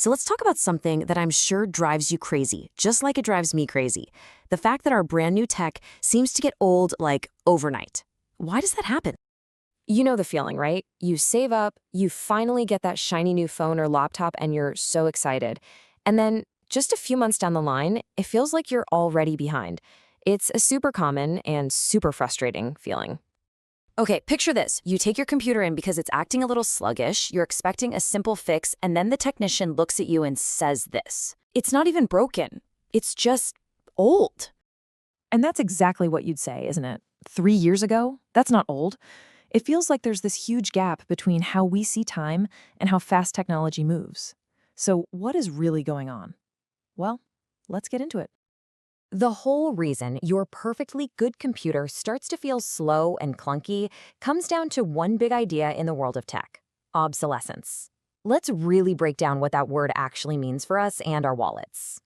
So let's talk about something that I'm sure drives you crazy, just like it drives me crazy. The fact that our brand new tech seems to get old like overnight. Why does that happen? You know the feeling, right? You save up, you finally get that shiny new phone or laptop, and you're so excited. And then just a few months down the line, it feels like you're already behind. It's a super common and super frustrating feeling. Okay, picture this. You take your computer in because it's acting a little sluggish, you're expecting a simple fix, and then the technician looks at you and says this. It's not even broken. It's just old. And that's exactly what you'd say, isn't it? 3 years ago? That's not old. It feels like there's this huge gap between how we see time and how fast technology moves. So, what is really going on? Well, let's get into it. The whole reason your perfectly good computer starts to feel slow and clunky comes down to one big idea in the world of tech: obsolescence. Let's really break down what that word actually means for us and our wallets.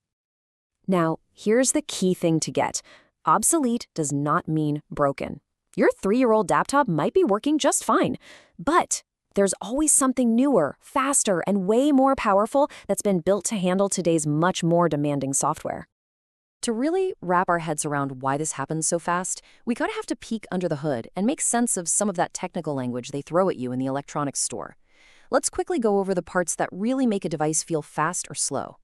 Now, here's the key thing to get. Obsolete does not mean broken. Your 3-year-old laptop might be working just fine, but there's always something newer, faster, and way more powerful that's been built to handle today's much more demanding software. To really wrap our heads around why this happens so fast, we gotta have to peek under the hood and make sense of some of that technical language they throw at you in the electronics store. Let's quickly go over the parts that really make a device feel fast or slow.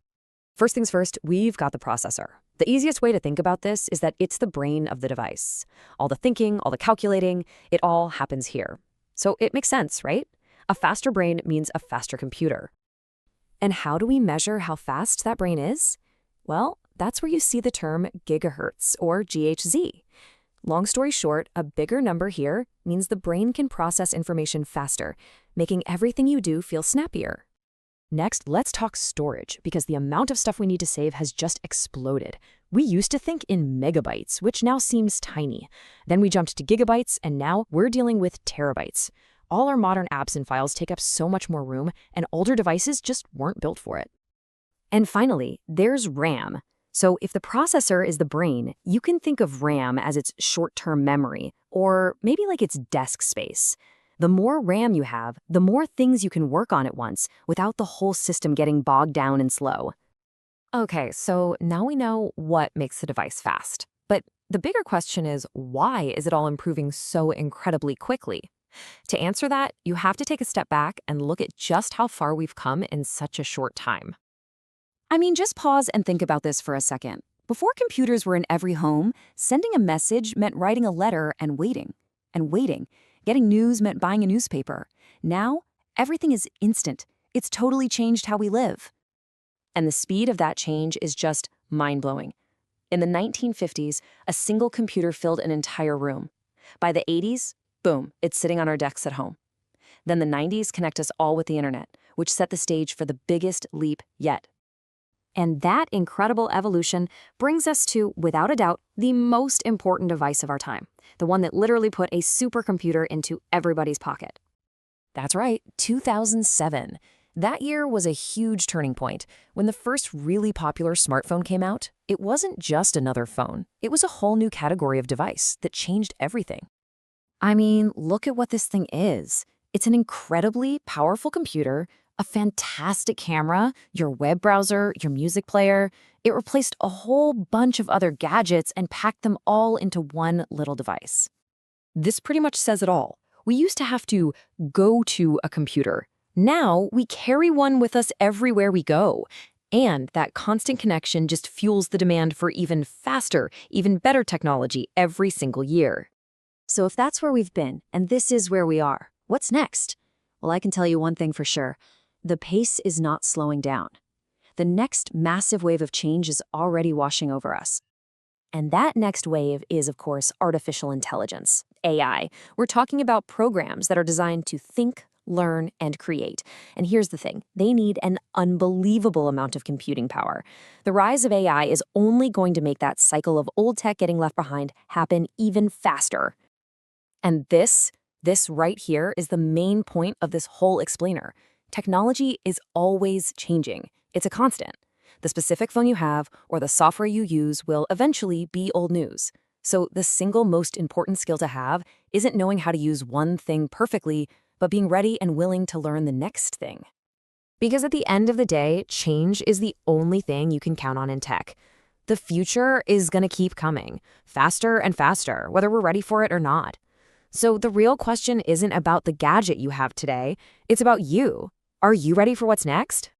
First things first, we've got the processor. The easiest way to think about this is that it's the brain of the device. All the thinking, all the calculating, it all happens here. So it makes sense, right? A faster brain means a faster computer. And how do we measure how fast that brain is? Well, that's where you see the term gigahertz, or GHz. Long story short, a bigger number here means the brain can process information faster, making everything you do feel snappier. Next, let's talk storage, because the amount of stuff we need to save has just exploded. We used to think in megabytes, which now seems tiny. Then we jumped to gigabytes, and now we're dealing with terabytes. All our modern apps and files take up so much more room, and older devices just weren't built for it. And finally, there's RAM. So if the processor is the brain, you can think of RAM as its short-term memory, or maybe like its desk space. The more RAM you have, the more things you can work on at once without the whole system getting bogged down and slow. Okay, so now we know what makes the device fast. But the bigger question is, why is it all improving so incredibly quickly? To answer that, you have to take a step back and look at just how far we've come in such a short time. I mean, just pause and think about this for a second. Before computers were in every home, sending a message meant writing a letter and waiting. And waiting. Getting news meant buying a newspaper. Now, everything is instant. It's totally changed how we live. And the speed of that change is just mind-blowing. In the 1950s, a single computer filled an entire room. By the 80s, boom, it's sitting on our desks at home. Then the 90s connect us all with the internet, which set the stage for the biggest leap yet. And that incredible evolution brings us to, without a doubt, the most important device of our time, the one that literally put a supercomputer into everybody's pocket. That's right, 2007. That year was a huge turning point. When the first really popular smartphone came out, it wasn't just another phone. It was a whole new category of device that changed everything. I mean, look at what this thing is. It's an incredibly powerful computer, a fantastic camera, your web browser, your music player. It replaced a whole bunch of other gadgets and packed them all into one little device. This pretty much says it all. We used to have to go to a computer. Now we carry one with us everywhere we go. And that constant connection just fuels the demand for even faster, even better technology every single year. So if that's where we've been, and this is where we are, what's next? Well, I can tell you one thing for sure. The pace is not slowing down. The next massive wave of change is already washing over us. And that next wave is, of course, artificial intelligence, AI. We're talking about programs that are designed to think, learn, and create. And here's the thing, they need an unbelievable amount of computing power. The rise of AI is only going to make that cycle of old tech getting left behind happen even faster. And this right here is the main point of this whole explainer. Technology is always changing. It's a constant. The specific phone you have or the software you use will eventually be old news. So the single most important skill to have isn't knowing how to use one thing perfectly, but being ready and willing to learn the next thing. Because at the end of the day, change is the only thing you can count on in tech. The future is going to keep coming, faster and faster, whether we're ready for it or not. So the real question isn't about the gadget you have today, it's about you. Are you ready for what's next?